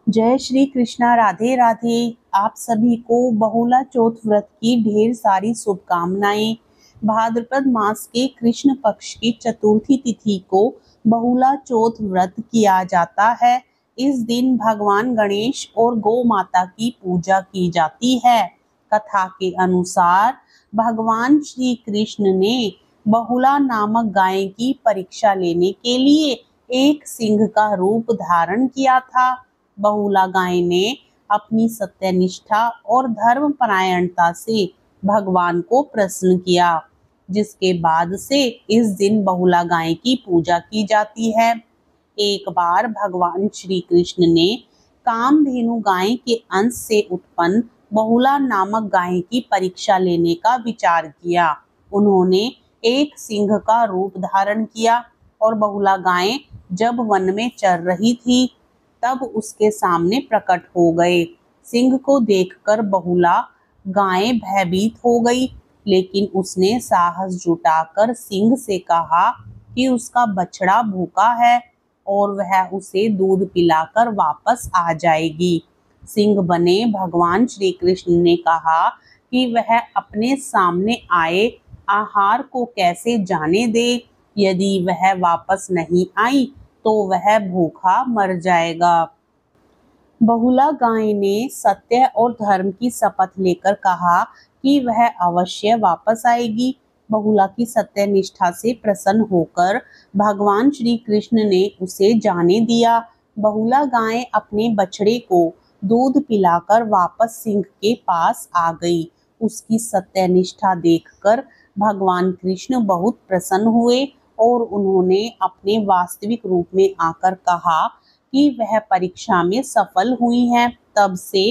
जय श्री कृष्णा। राधे राधे। आप सभी को बहुला चौथ व्रत की ढेर सारी शुभकामनाएं। भाद्रपद मास के कृष्ण पक्ष की चतुर्थी तिथि को बहुला चौथ व्रत किया जाता है। इस दिन भगवान गणेश और गौ माता की पूजा की जाती है। कथा के अनुसार भगवान श्री कृष्ण ने बहुला नामक गाय की परीक्षा लेने के लिए एक सिंह का रूप धारण किया था। बहुला गाय ने अपनी सत्यनिष्ठा और धर्म परायणता से भगवान को प्रसन्न किया, जिसके बाद से इस दिन बहुला गाय की पूजा की जाती है। एक बार भगवान श्री कृष्ण ने कामधेनु गाय के अंश से उत्पन्न बहुला नामक गाय की परीक्षा लेने का विचार किया। उन्होंने एक सिंह का रूप धारण किया और बहुला गाय जब वन में चर रही थी तब उसके सामने प्रकट हो गए। सिंह को देखकर बहुला गाय भयभीत हो गई, लेकिन उसने साहस जुटाकर सिंह से कहा कि उसका बछड़ा भूखा है और वह उसे दूध पिलाकर वापस आ जाएगी। सिंह बने भगवान श्री कृष्ण ने कहा कि वह अपने सामने आए आहार को कैसे जाने दे। यदि वह वापस नहीं आई तो वह भूखा मर जाएगा। बहुला गाय ने सत्य और धर्म की शपथ लेकर कहा कि वह अवश्य वापस आएगी। बहुला की सत्य निष्ठा से प्रसन्न होकर भगवान श्री कृष्ण ने उसे जाने दिया। बहुला गाय अपने बछड़े को दूध पिलाकर वापस सिंह के पास आ गई। उसकी सत्य निष्ठा देखकर भगवान कृष्ण बहुत प्रसन्न हुए और उन्होंने अपने वास्तविक रूप में आकर कहा कि वह परीक्षा में सफल हुई हैं। तब से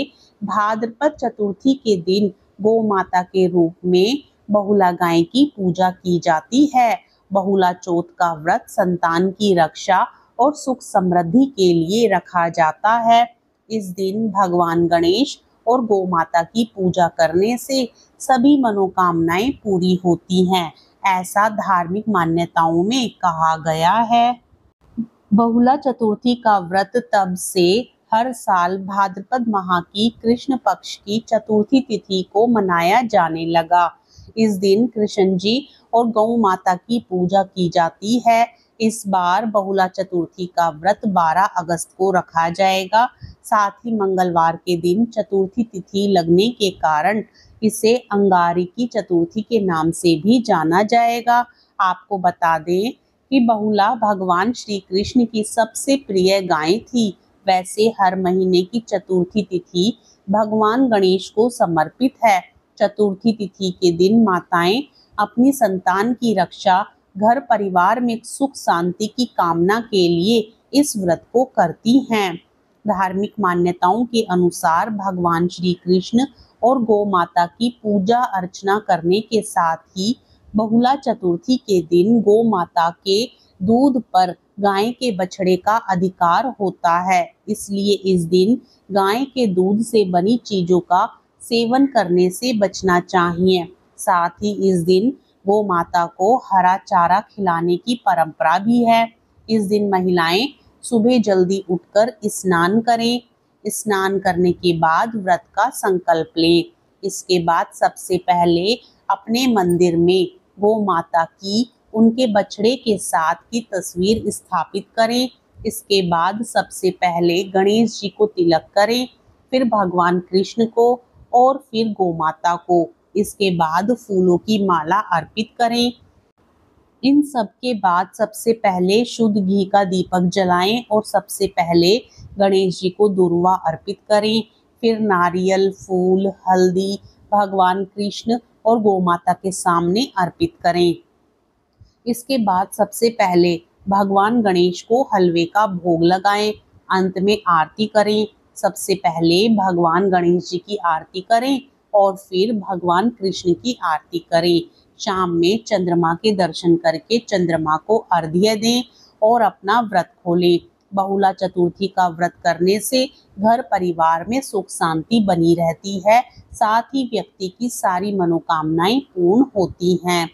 भाद्रपद चतुर्थी के दिन गौ माता के रूप में बहुला गाय की पूजा की जाती है। बहुला चौथ का व्रत संतान की रक्षा और सुख समृद्धि के लिए रखा जाता है। इस दिन भगवान गणेश और गौ माता की पूजा करने से सभी मनोकामनाएं पूरी होती हैं, ऐसा धार्मिक मान्यताओं में कहा गया है। बहुला चतुर्थी का व्रत तब से हर साल भाद्रपद माह की कृष्ण पक्ष की चतुर्थी तिथि को मनाया जाने लगा। इस दिन कृष्ण जी और गौ माता की पूजा की जाती है। इस बार बहुला चतुर्थी का व्रत 12 अगस्त को रखा जाएगा। साथ ही मंगलवार के दिन चतुर्थी तिथि लगने के कारण इसे अंगारिकी चतुर्थी के नाम से भी जाना जाएगा। आपको बता दें कि बहुला भगवान श्री कृष्ण की सबसे प्रिय गाय थी। वैसे हर महीने की चतुर्थी तिथि भगवान गणेश को समर्पित है। चतुर्थी तिथि के दिन माताएं अपनी संतान की रक्षा, घर परिवार में सुख शांति की कामना के लिए इस व्रत को करती हैं। धार्मिक मान्यताओं के अनुसार भगवान श्री कृष्ण और गौ माता की पूजा अर्चना करने के साथ ही बहुला चतुर्थी के दिन गौ माता के दूध पर गाय के बछड़े का अधिकार होता है। इसलिए इस दिन गाय के दूध से बनी चीजों का सेवन करने से बचना चाहिए। साथ ही इस दिन गौ माता को हरा चारा खिलाने की परंपरा भी है। इस दिन महिलाएं सुबह जल्दी उठकर स्नान करें। स्नान करने के बाद व्रत का संकल्प लें। इसके बाद सबसे पहले अपने मंदिर में गौ माता की उनके बछड़े के साथ की तस्वीर स्थापित करें। इसके बाद सबसे पहले गणेश जी को तिलक करें, फिर भगवान कृष्ण को और फिर गौ माता को। इसके बाद फूलों की माला अर्पित करें। इन सब के बाद सबसे पहले शुद्ध घी का दीपक जलाएं और सबसे पहले गणेश जी को दुर्वा अर्पित करें। फिर नारियल, फूल, हल्दी भगवान कृष्ण और गौ माता के सामने अर्पित करें। इसके बाद सबसे पहले भगवान गणेश को हलवे का भोग लगाएं। अंत में आरती करें। सबसे पहले भगवान गणेश जी की आरती करें और फिर भगवान कृष्ण की आरती करें। शाम में चंद्रमा के दर्शन करके चंद्रमा को अर्घ्य दें और अपना व्रत खोलें। बहुला चतुर्थी का व्रत करने से घर परिवार में सुख शांति बनी रहती है। साथ ही व्यक्ति की सारी मनोकामनाएं पूर्ण होती हैं।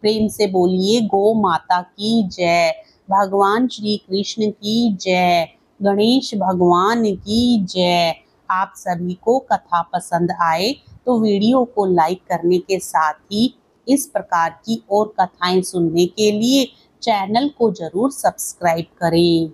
प्रेम से बोलिए गौ माता की जय, भगवान श्री कृष्ण की जय, गणेश भगवान की जय। आप सभी को कथा पसंद आए तो वीडियो को लाइक करने के साथ ही इस प्रकार की और कथाएं सुनने के लिए चैनल को जरूर सब्सक्राइब करें।